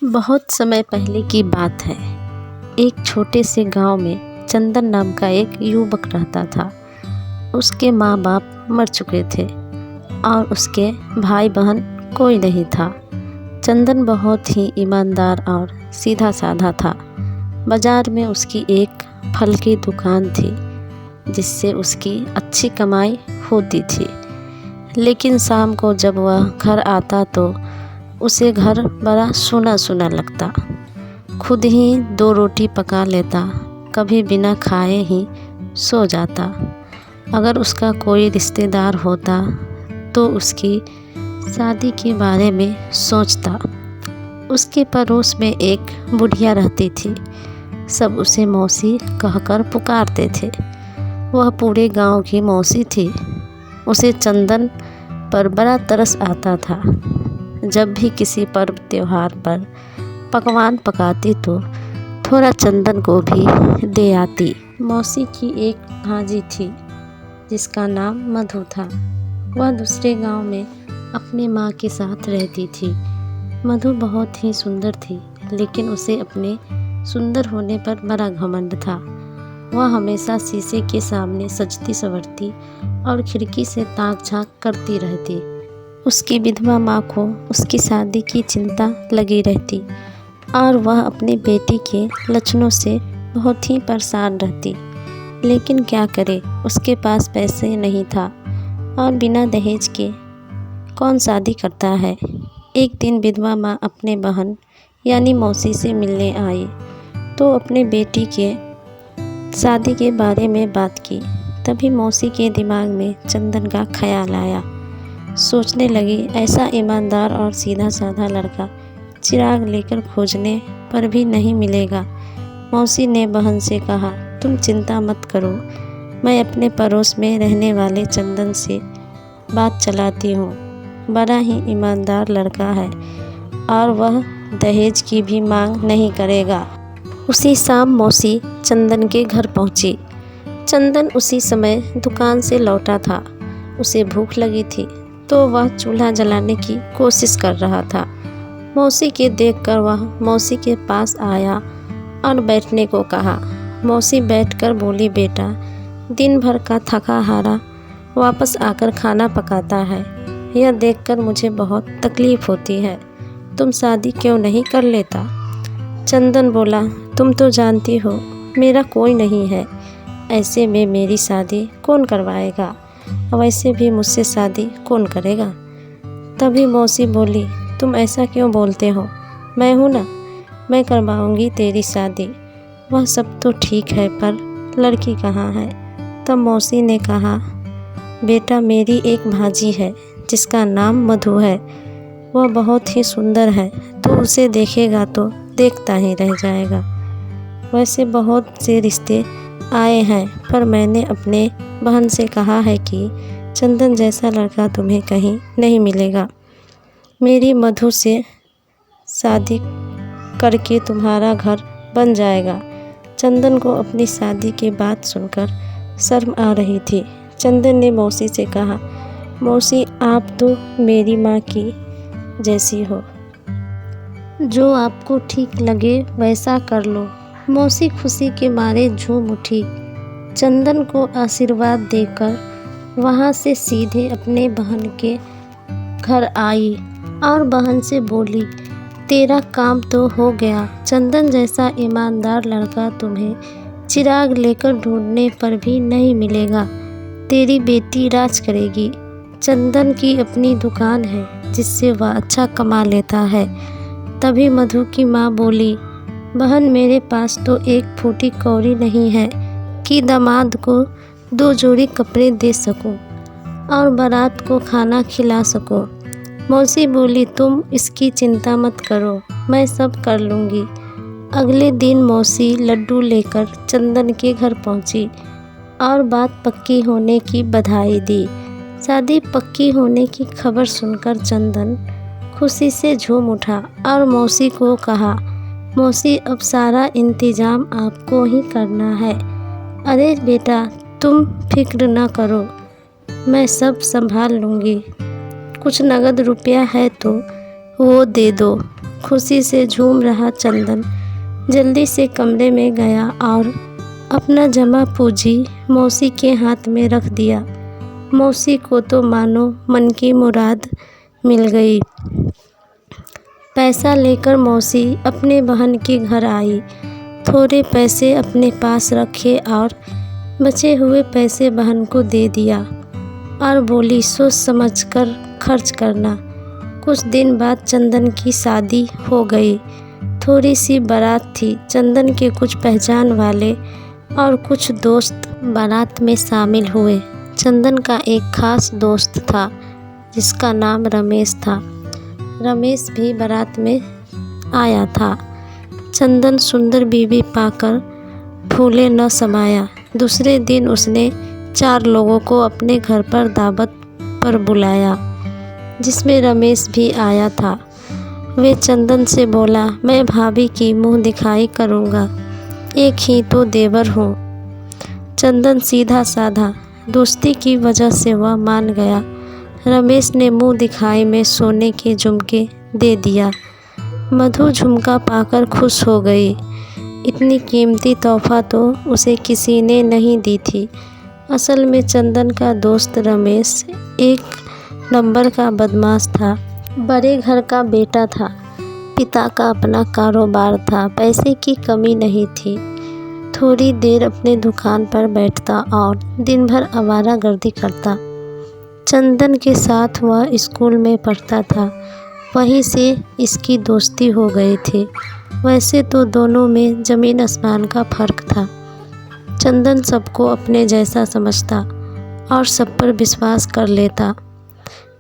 बहुत समय पहले की बात है। एक छोटे से गांव में चंदन नाम का एक युवक रहता था। उसके माँ बाप मर चुके थे और उसके भाई बहन कोई नहीं था। चंदन बहुत ही ईमानदार और सीधा साधा था। बाजार में उसकी एक फल की दुकान थी जिससे उसकी अच्छी कमाई होती थी। लेकिन शाम को जब वह घर आता तो उसे घर बड़ा सूना सूना लगता। खुद ही 2 रोटी पका लेता, कभी बिना खाए ही सो जाता। अगर उसका कोई रिश्तेदार होता तो उसकी शादी के बारे में सोचता। उसके पड़ोस में एक बुढ़िया रहती थी। सब उसे मौसी कहकर पुकारते थे। वह पूरे गांव की मौसी थी। उसे चंदन पर बड़ा तरस आता था। जब भी किसी पर्व त्योहार पर पकवान पकाती तो थोड़ा चंदन को भी दे आती। मौसी की एक भांजी थी जिसका नाम मधु था। वह दूसरे गांव में अपने माँ के साथ रहती थी। मधु बहुत ही सुंदर थी, लेकिन उसे अपने सुंदर होने पर बड़ा घमंड था। वह हमेशा शीशे के सामने सजती संवरती और खिड़की से ताक झांक करती रहती। उसकी विधवा माँ को उसकी शादी की चिंता लगी रहती और वह अपने बेटी के लक्षणों से बहुत ही परेशान रहती। लेकिन क्या करे, उसके पास पैसे नहीं था और बिना दहेज के कौन शादी करता है। एक दिन विधवा माँ अपने बहन यानी मौसी से मिलने आई तो अपने बेटी के शादी के बारे में बात की। तभी मौसी के दिमाग में चंदन का ख्याल आया। सोचने लगी, ऐसा ईमानदार और सीधा साधा लड़का चिराग लेकर खोजने पर भी नहीं मिलेगा। मौसी ने बहन से कहा, तुम चिंता मत करो, मैं अपने पड़ोस में रहने वाले चंदन से बात चलाती हूँ। बड़ा ही ईमानदार लड़का है और वह दहेज की भी मांग नहीं करेगा। उसी शाम मौसी चंदन के घर पहुँची। चंदन उसी समय दुकान से लौटा था। उसे भूख लगी थी तो वह चूल्हा जलाने की कोशिश कर रहा था। मौसी के देखकर वह मौसी के पास आया और बैठने को कहा। मौसी बैठकर बोली, बेटा, दिन भर का थका हारा वापस आकर खाना पकाता है। यह देखकर मुझे बहुत तकलीफ़ होती है। तुम शादी क्यों नहीं कर लेता? चंदन बोला, तुम तो जानती हो मेरा कोई नहीं है। ऐसे में मेरी शादी कौन करवाएगा? वैसे भी मुझसे शादी कौन करेगा? तभी मौसी बोली, तुम ऐसा क्यों बोलते हो? मैं हूँ ना, मैं करवाऊँगी तेरी शादी। वह सब तो ठीक है, पर लड़की कहाँ है? तब मौसी ने कहा, बेटा, मेरी एक भांजी है जिसका नाम मधु है। वह बहुत ही सुंदर है, तो उसे देखेगा तो देखता ही रह जाएगा। वैसे बहुत से रिश्ते आए हैं, पर मैंने अपने बहन से कहा है कि चंदन जैसा लड़का तुम्हें कहीं नहीं मिलेगा। मेरी मधु से शादी करके तुम्हारा घर बन जाएगा। चंदन को अपनी शादी की बात सुनकर शर्म आ रही थी। चंदन ने मौसी से कहा, मौसी, आप तो मेरी माँ की जैसी हो। जो आपको ठीक लगे वैसा कर लो। मौसी खुशी के मारे झूम उठी। चंदन को आशीर्वाद देकर वहाँ से सीधे अपने बहन के घर आई और बहन से बोली, तेरा काम तो हो गया। चंदन जैसा ईमानदार लड़का तुम्हें चिराग लेकर ढूंढने पर भी नहीं मिलेगा। तेरी बेटी राज करेगी। चंदन की अपनी दुकान है जिससे वह अच्छा कमा लेता है। तभी मधु की माँ बोली, बहन, मेरे पास तो एक फूटी कौड़ी नहीं है कि दामाद को 2 जोड़ी कपड़े दे सकूं और बारात को खाना खिला सकूं। मौसी बोली, तुम इसकी चिंता मत करो, मैं सब कर लूँगी। अगले दिन मौसी लड्डू लेकर चंदन के घर पहुँची और बात पक्की होने की बधाई दी। शादी पक्की होने की खबर सुनकर चंदन खुशी से झूम उठा और मौसी को कहा, मौसी, अब सारा इंतज़ाम आपको ही करना है। अरे बेटा, तुम फिक्र न करो, मैं सब संभाल लूँगी। कुछ नगद रुपया है तो वो दे दो। खुशी से झूम रहा चंदन जल्दी से कमरे में गया और अपना जमा पूंजी मौसी के हाथ में रख दिया। मौसी को तो मानो मन की मुराद मिल गई। पैसा लेकर मौसी अपने बहन के घर आई। थोड़े पैसे अपने पास रखे और बचे हुए पैसे बहन को दे दिया और बोली, सोच समझ कर खर्च करना। कुछ दिन बाद चंदन की शादी हो गई। थोड़ी सी बारात थी। चंदन के कुछ पहचान वाले और कुछ दोस्त बारात में शामिल हुए। चंदन का एक खास दोस्त था जिसका नाम रमेश था। रमेश भी बारात में आया था। चंदन सुंदर बीवी पाकर फूले न समाया। दूसरे दिन उसने 4 लोगों को अपने घर पर दावत पर बुलाया, जिसमें रमेश भी आया था। वे चंदन से बोला, मैं भाभी की मुंह दिखाई करूँगा, एक ही तो देवर हूँ। चंदन सीधा साधा, दोस्ती की वजह से वह मान गया। रमेश ने मुंह दिखाई में सोने के झुमके दे दिया। मधु झुमका पाकर खुश हो गई। इतनी कीमती तोहफा तो उसे किसी ने नहीं दी थी। असल में चंदन का दोस्त रमेश एक नंबर का बदमाश था। बड़े घर का बेटा था। पिता का अपना कारोबार था। पैसे की कमी नहीं थी। थोड़ी देर अपने दुकान पर बैठता और दिन भर आवारागर्दी करता। चंदन के साथ वह स्कूल में पढ़ता था। वहीं से इसकी दोस्ती हो गई थी। वैसे तो दोनों में ज़मीन आसमान का फ़र्क था। चंदन सबको अपने जैसा समझता और सब पर विश्वास कर लेता।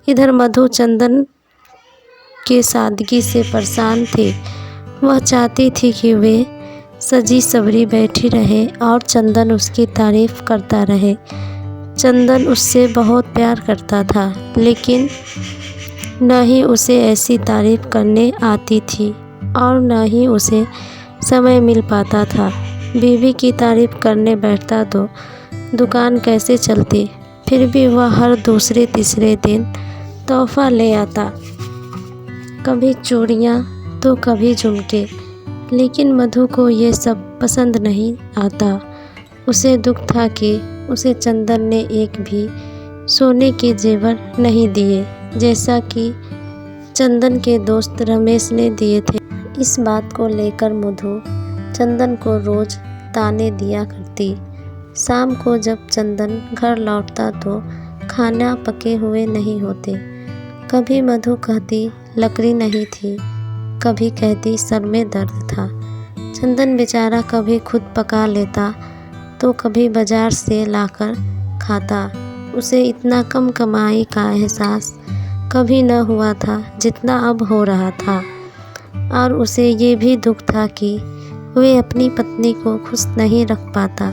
इधर मधु चंदन के सादगी से परेशान थी। वह चाहती थी कि वे सजी सवरी बैठी रहे और चंदन उसकी तारीफ़ करता रहे। चंदन उससे बहुत प्यार करता था, लेकिन न ही उसे ऐसी तारीफ़ करने आती थी और न ही उसे समय मिल पाता था। बीवी की तारीफ़ करने बैठता तो दुकान कैसे चलती। फिर भी वह हर दूसरे तीसरे दिन तोहफ़ा ले आता, कभी चूड़ियाँ तो कभी झुमके। लेकिन मधु को ये सब पसंद नहीं आता। उसे दुख था कि उसे चंदन ने एक भी सोने के जेवर नहीं दिए, जैसा कि चंदन के दोस्त रमेश ने दिए थे। इस बात को लेकर मधु चंदन को रोज़ ताने दिया करती। शाम को जब चंदन घर लौटता तो खाना पके हुए नहीं होते। कभी मधु कहती लकड़ी नहीं थी, कभी कहती सर में दर्द था। चंदन बेचारा कभी खुद पका लेता तो कभी बाज़ार से लाकर खाता। उसे इतना कम कमाई का एहसास कभी न हुआ था जितना अब हो रहा था। और उसे ये भी दुख था कि वे अपनी पत्नी को खुश नहीं रख पाता।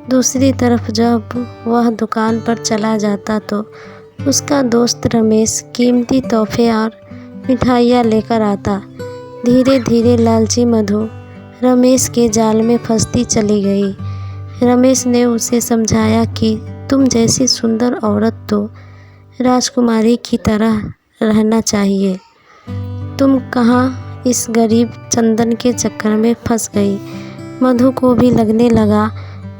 दूसरी तरफ जब वह दुकान पर चला जाता तो उसका दोस्त रमेश कीमती तोहफे और मिठाइयाँ लेकर आता। धीरे धीरे लालची मधु रमेश के जाल में फंसती चली गई। रमेश ने उसे समझाया कि तुम जैसी सुंदर औरत तो राजकुमारी की तरह रहना चाहिए। तुम कहाँ इस गरीब चंदन के चक्कर में फंस गई। मधु को भी लगने लगा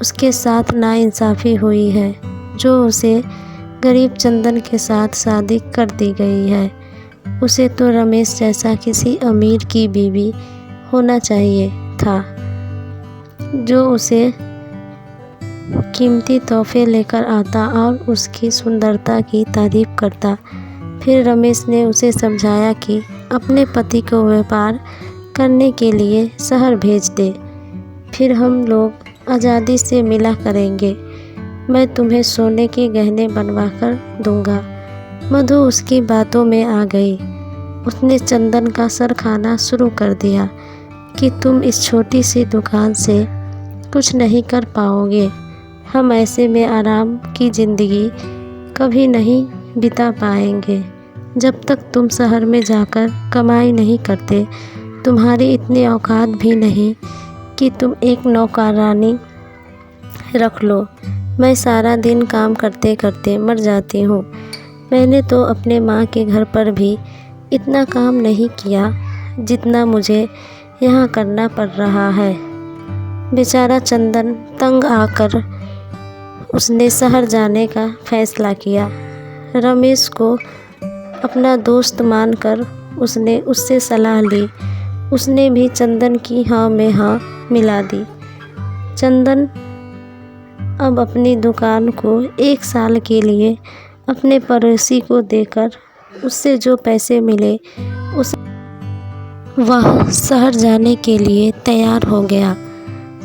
उसके साथ नाइंसाफ़ी हुई है, जो उसे गरीब चंदन के साथ शादी कर दी गई है। उसे तो रमेश जैसा किसी अमीर की बीवी होना चाहिए था, जो उसे कीमती तोहफे लेकर आता और उसकी सुंदरता की तारीफ़ करता। फिर रमेश ने उसे समझाया कि अपने पति को व्यापार करने के लिए शहर भेज दे, फिर हम लोग आज़ादी से मिला करेंगे। मैं तुम्हें सोने के गहने बनवा कर दूँगा। मधु उसकी बातों में आ गई। उसने चंदन का सर खाना शुरू कर दिया कि तुम इस छोटी सी दुकान से कुछ नहीं कर पाओगे। हम ऐसे में आराम की ज़िंदगी कभी नहीं बिता पाएंगे। जब तक तुम शहर में जाकर कमाई नहीं करते, तुम्हारी इतनी औकात भी नहीं कि तुम एक नौकरानी रख लो। मैं सारा दिन काम करते करते मर जाती हूँ। मैंने तो अपने माँ के घर पर भी इतना काम नहीं किया। जितना मुझे यहाँ करना पड़ रहा है। बेचारा चंदन तंग आकर उसने शहर जाने का फैसला किया। रमेश को अपना दोस्त मानकर उसने उससे सलाह ली। उसने भी चंदन की हाँ में हाँ मिला दी। चंदन अब अपनी दुकान को 1 साल के लिए अपने पड़ोसी को देकर उससे जो पैसे मिले उस वह शहर जाने के लिए तैयार हो गया।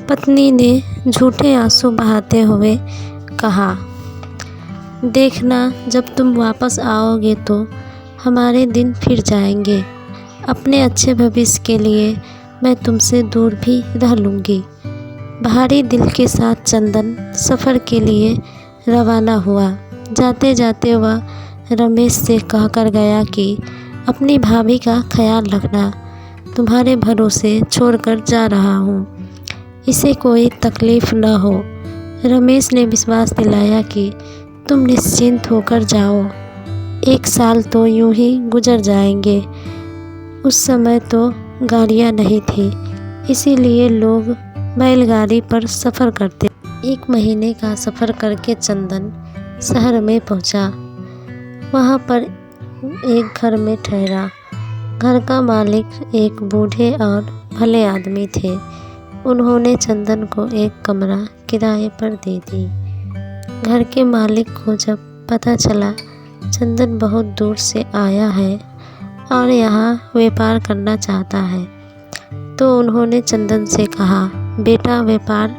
पत्नी ने झूठे आंसू बहाते हुए कहा, देखना जब तुम वापस आओगे तो हमारे दिन फिर जाएंगे। अपने अच्छे भविष्य के लिए मैं तुमसे दूर भी रह लूँगी। भारी दिल के साथ चंदन सफ़र के लिए रवाना हुआ। जाते जाते वह रमेश से कहकर गया कि अपनी भाभी का ख्याल रखना, तुम्हारे भरोसे छोड़कर जा रहा हूँ, इसे कोई तकलीफ़ न हो। रमेश ने विश्वास दिलाया कि तुम निश्चिंत होकर जाओ, 1 साल तो यूं ही गुजर जाएंगे। उस समय तो गाड़ियाँ नहीं थी, इसीलिए लोग बैलगाड़ी पर सफ़र करते। 1 महीने का सफ़र करके चंदन शहर में पहुंचा। वहां पर एक घर में ठहरा। घर का मालिक एक बूढ़े और भले आदमी थे। उन्होंने चंदन को एक कमरा किराए पर दे दी। घर के मालिक को जब पता चला चंदन बहुत दूर से आया है और यहाँ व्यापार करना चाहता है, तो उन्होंने चंदन से कहा, बेटा व्यापार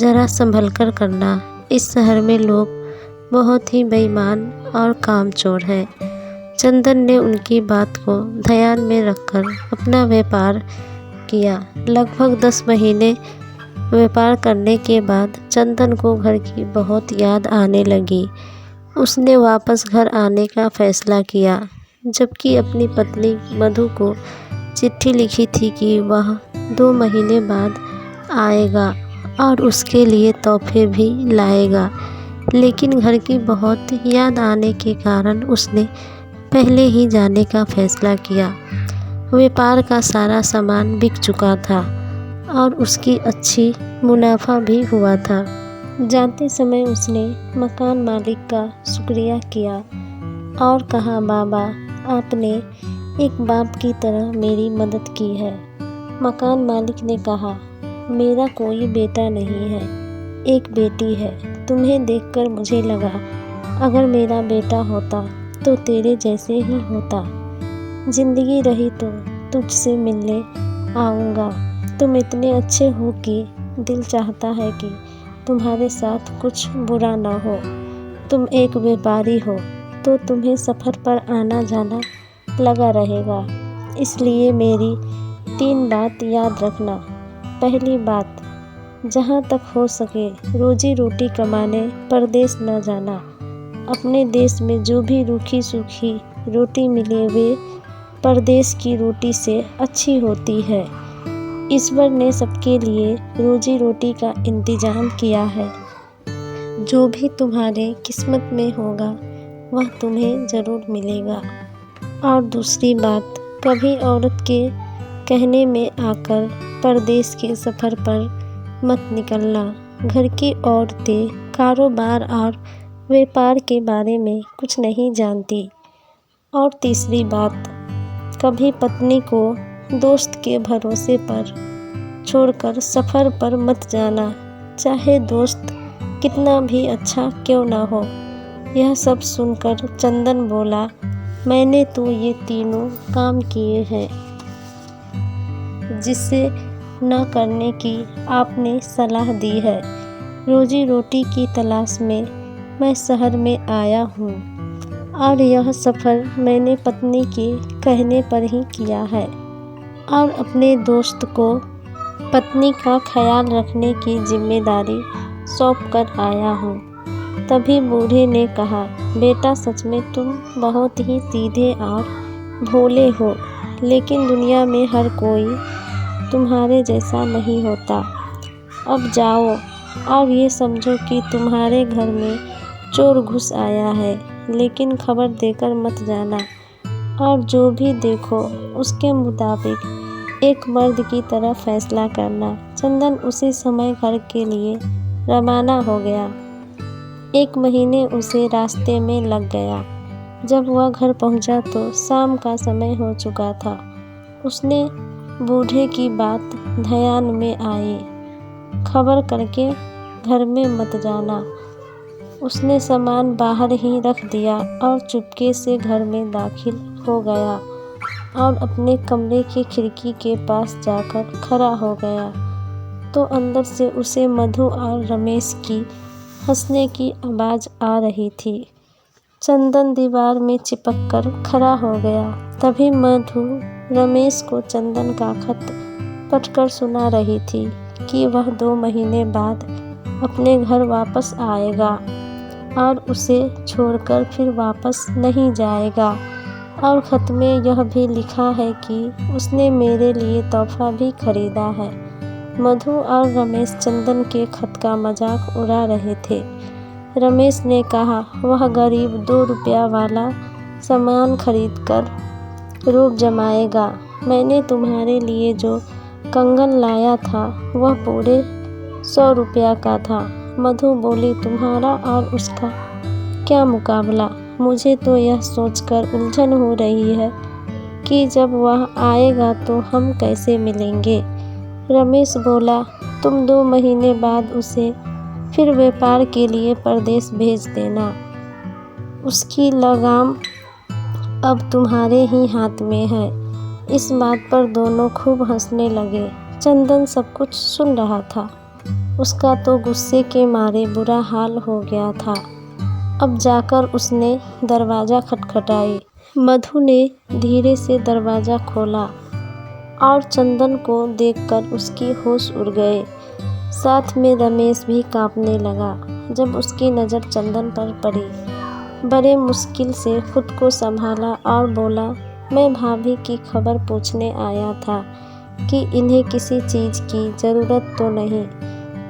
ज़रा संभल कर करना। इस शहर में लोग बहुत ही बेईमान और कामचोर हैं। चंदन ने उनकी बात को ध्यान में रखकर अपना व्यापार किया। लगभग 10 महीने व्यापार करने के बाद चंदन को घर की बहुत याद आने लगी। उसने वापस घर आने का फैसला किया, जबकि अपनी पत्नी मधु को चिट्ठी लिखी थी कि वह 2 महीने बाद आएगा और उसके लिए तोहफे भी लाएगा। लेकिन घर की बहुत याद आने के कारण उसने पहले ही जाने का फैसला किया। व्यापार का सारा सामान बिक चुका था और उसकी अच्छी मुनाफा भी हुआ था। जाते समय उसने मकान मालिक का शुक्रिया किया और कहा, बाबा आपने एक बाप की तरह मेरी मदद की है। मकान मालिक ने कहा, मेरा कोई बेटा नहीं है, एक बेटी है। तुम्हें देखकर मुझे लगा अगर मेरा बेटा होता तो तेरे जैसे ही होता। ज़िंदगी रही तो तुझसे मिलने आऊँगा। तुम इतने अच्छे हो कि दिल चाहता है कि तुम्हारे साथ कुछ बुरा ना हो। तुम एक व्यापारी हो तो तुम्हें सफ़र पर आना जाना लगा रहेगा। इसलिए मेरी 3 बात याद रखना। पहली बात, जहाँ तक हो सके रोजी रोटी कमाने परदेश न जाना। अपने देश में जो भी रूखी सूखी रोटी मिले वे परदेश की रोटी से अच्छी होती है। ईश्वर ने सबके लिए रोजी रोटी का इंतजाम किया है। जो भी तुम्हारे किस्मत में होगा वह तुम्हें ज़रूर मिलेगा। और दूसरी बात, कभी औरत के कहने में आकर परदेश के सफ़र पर मत निकलना। घर की औरतें कारोबार और व्यापार के बारे में कुछ नहीं जानती। और तीसरी बात, कभी पत्नी को दोस्त के भरोसे पर छोड़कर सफ़र पर मत जाना, चाहे दोस्त कितना भी अच्छा क्यों ना हो। यह सब सुनकर चंदन बोला, मैंने तो ये तीनों काम किए हैं जिससे न करने की आपने सलाह दी है। रोजी रोटी की तलाश में मैं शहर में आया हूँ और यह सफ़र मैंने पत्नी के कहने पर ही किया है और अपने दोस्त को पत्नी का ख्याल रखने की जिम्मेदारी सौंप कर आया हूँ। तभी बूढ़े ने कहा, बेटा सच में तुम बहुत ही सीधे और भोले हो, लेकिन दुनिया में हर कोई तुम्हारे जैसा नहीं होता। अब जाओ और ये समझो कि तुम्हारे घर में चोर घुस आया है, लेकिन खबर देकर मत जाना। और जो भी देखो उसके मुताबिक एक मर्द की तरह फैसला करना। चंदन उसी समय घर के लिए रवाना हो गया। 1 महीने उसे रास्ते में लग गया। जब वह घर पहुंचा तो शाम का समय हो चुका था। उसने बूढ़े की बात ध्यान में आई, खबर करके घर में मत जाना। उसने सामान बाहर ही रख दिया और चुपके से घर में दाखिल हो गया और अपने कमरे की खिड़की के पास जाकर खड़ा हो गया तो अंदर से उसे मधु और रमेश की हंसने की आवाज़ आ रही थी। चंदन दीवार में चिपक कर खड़ा हो गया। तभी मधु रमेश को चंदन का खत पढ़कर सुना रही थी कि वह 2 महीने बाद अपने घर वापस आएगा और उसे छोड़कर फिर वापस नहीं जाएगा। और खत में यह भी लिखा है कि उसने मेरे लिए तोहफा भी खरीदा है। मधु और रमेश चंदन के खत का मजाक उड़ा रहे थे। रमेश ने कहा, वह गरीब 2 रुपया वाला सामान खरीदकर रूप जमाएगा। मैंने तुम्हारे लिए जो कंगन लाया था वह पूरे 100 रुपया का था। मधु बोली, तुम्हारा और उसका क्या मुकाबला। मुझे तो यह सोचकर उलझन हो रही है कि जब वह आएगा तो हम कैसे मिलेंगे। रमेश बोला, तुम 2 महीने बाद उसे फिर व्यापार के लिए परदेश भेज देना। उसकी लगाम अब तुम्हारे ही हाथ में है। इस बात पर दोनों खूब हंसने लगे। चंदन सब कुछ सुन रहा था। उसका तो गुस्से के मारे बुरा हाल हो गया था। अब जाकर उसने दरवाज़ा खटखटाई। मधु ने धीरे से दरवाज़ा खोला और चंदन को देखकर उसकी होश उड़ गए। साथ में रमेश भी कांपने लगा जब उसकी नज़र चंदन पर पड़ी। बड़े मुश्किल से खुद को संभाला और बोला, मैं भाभी की खबर पूछने आया था कि इन्हें किसी चीज़ की ज़रूरत तो नहीं।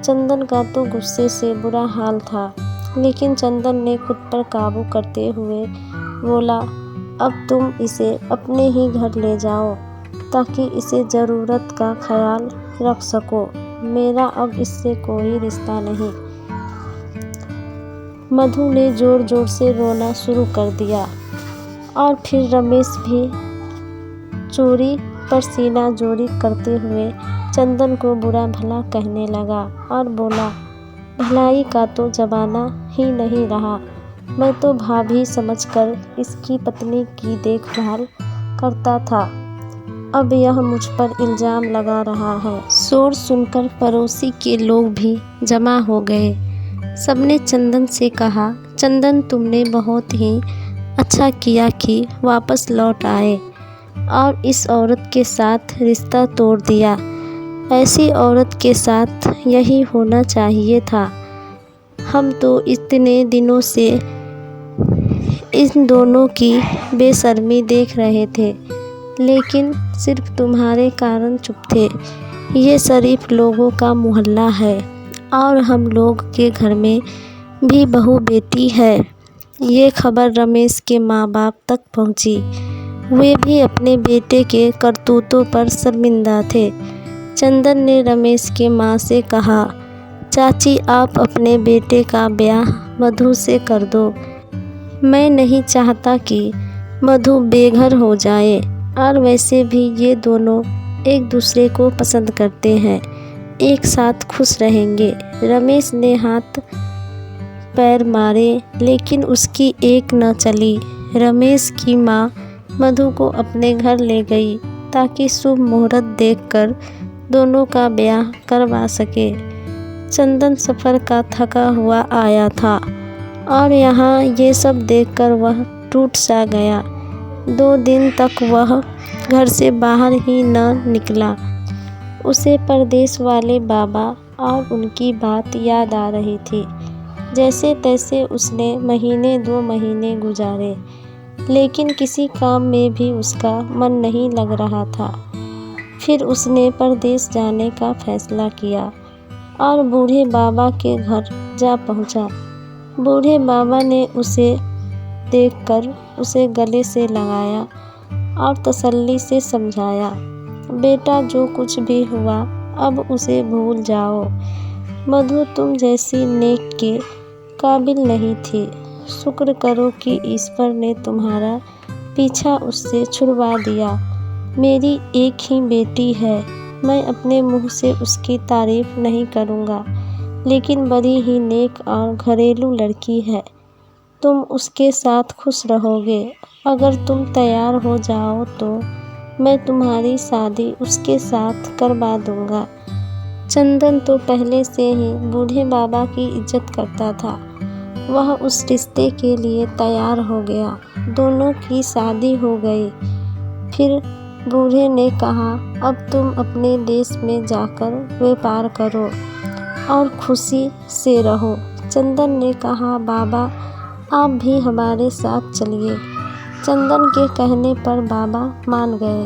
चंदन का तो गुस्से से बुरा हाल था, लेकिन चंदन ने खुद पर काबू करते हुए बोला, अब तुम इसे अपने ही घर ले जाओ ताकि इसे ज़रूरत का ख्याल रख सको। मेरा अब इससे कोई रिश्ता नहीं। मधु ने ज़ोर ज़ोर से रोना शुरू कर दिया और फिर रमेश भी चोरी पर सीना जोरी करते हुए चंदन को बुरा भला कहने लगा और बोला, भलाई का तो ज़माना ही नहीं रहा। मैं तो भाभी समझकर इसकी पत्नी की देखभाल करता था। अब यह मुझ पर इल्ज़ाम लगा रहा है। शोर सुनकर पड़ोसी के लोग भी जमा हो गए। सबने चंदन से कहा, चंदन तुमने बहुत ही अच्छा किया कि वापस लौट आए और इस औरत के साथ रिश्ता तोड़ दिया। ऐसी औरत के साथ यही होना चाहिए था। हम तो इतने दिनों से इन दोनों की बेशर्मी देख रहे थे, लेकिन सिर्फ तुम्हारे कारण चुप थे। ये शरीफ लोगों का मोहल्ला है और हम लोग के घर में भी बहू बेटी है। ये खबर रमेश के माँ बाप तक पहुँची। वे भी अपने बेटे के करतूतों पर शर्मिंदा थे। चंदन ने रमेश के माँ से कहा, चाची आप अपने बेटे का ब्याह मधु से कर दो। मैं नहीं चाहता कि मधु बेघर हो जाए और वैसे भी ये दोनों एक दूसरे को पसंद करते हैं, एक साथ खुश रहेंगे। रमेश ने हाथ पैर मारे लेकिन उसकी एक न चली। रमेश की माँ मधु को अपने घर ले गई ताकि शुभ मुहूर्त देखकर दोनों का ब्याह करवा सके। चंदन सफ़र का थका हुआ आया था और यहाँ ये सब देखकर वह टूट सा गया। 2 दिन तक वह घर से बाहर ही न निकला। उसे परदेश वाले बाबा और उनकी बात याद आ रही थी। जैसे तैसे उसने 1-2 महीने गुजारे, लेकिन किसी काम में भी उसका मन नहीं लग रहा था। फिर उसने परदेश जाने का फैसला किया और बूढ़े बाबा के घर जा पहुंचा। बूढ़े बाबा ने उसे देखकर उसे गले से लगाया और तसल्ली से समझाया, बेटा जो कुछ भी हुआ अब उसे भूल जाओ। मधु तुम जैसी नेक के काबिल नहीं थी। शुक्र करो कि ईश्वर ने तुम्हारा पीछा उससे छुड़वा दिया। मेरी एक ही बेटी है, मैं अपने मुंह से उसकी तारीफ नहीं करूँगा, लेकिन बड़ी ही नेक और घरेलू लड़की है। तुम उसके साथ खुश रहोगे। अगर तुम तैयार हो जाओ तो मैं तुम्हारी शादी उसके साथ करवा दूँगा। चंदन तो पहले से ही बूढ़े बाबा की इज्जत करता था। वह उस रिश्ते के लिए तैयार हो गया। दोनों की शादी हो गई। फिर बूढ़े ने कहा, अब तुम अपने देश में जाकर व्यापार करो और खुशी से रहो। चंदन ने कहा, बाबा आप भी हमारे साथ चलिए। चंदन के कहने पर बाबा मान गए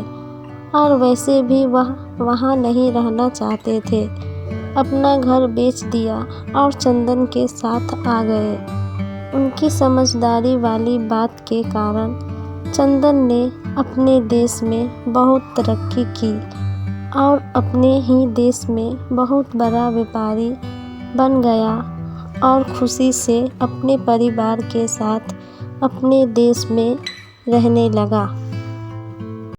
और वैसे भी वह वहाँ नहीं रहना चाहते थे। अपना घर बेच दिया और चंदन के साथ आ गए। उनकी समझदारी वाली बात के कारण चंदन ने अपने देश में बहुत तरक्की की और अपने ही देश में बहुत बड़ा व्यापारी बन गया और खुशी से अपने परिवार के साथ अपने देश में रहने लगा।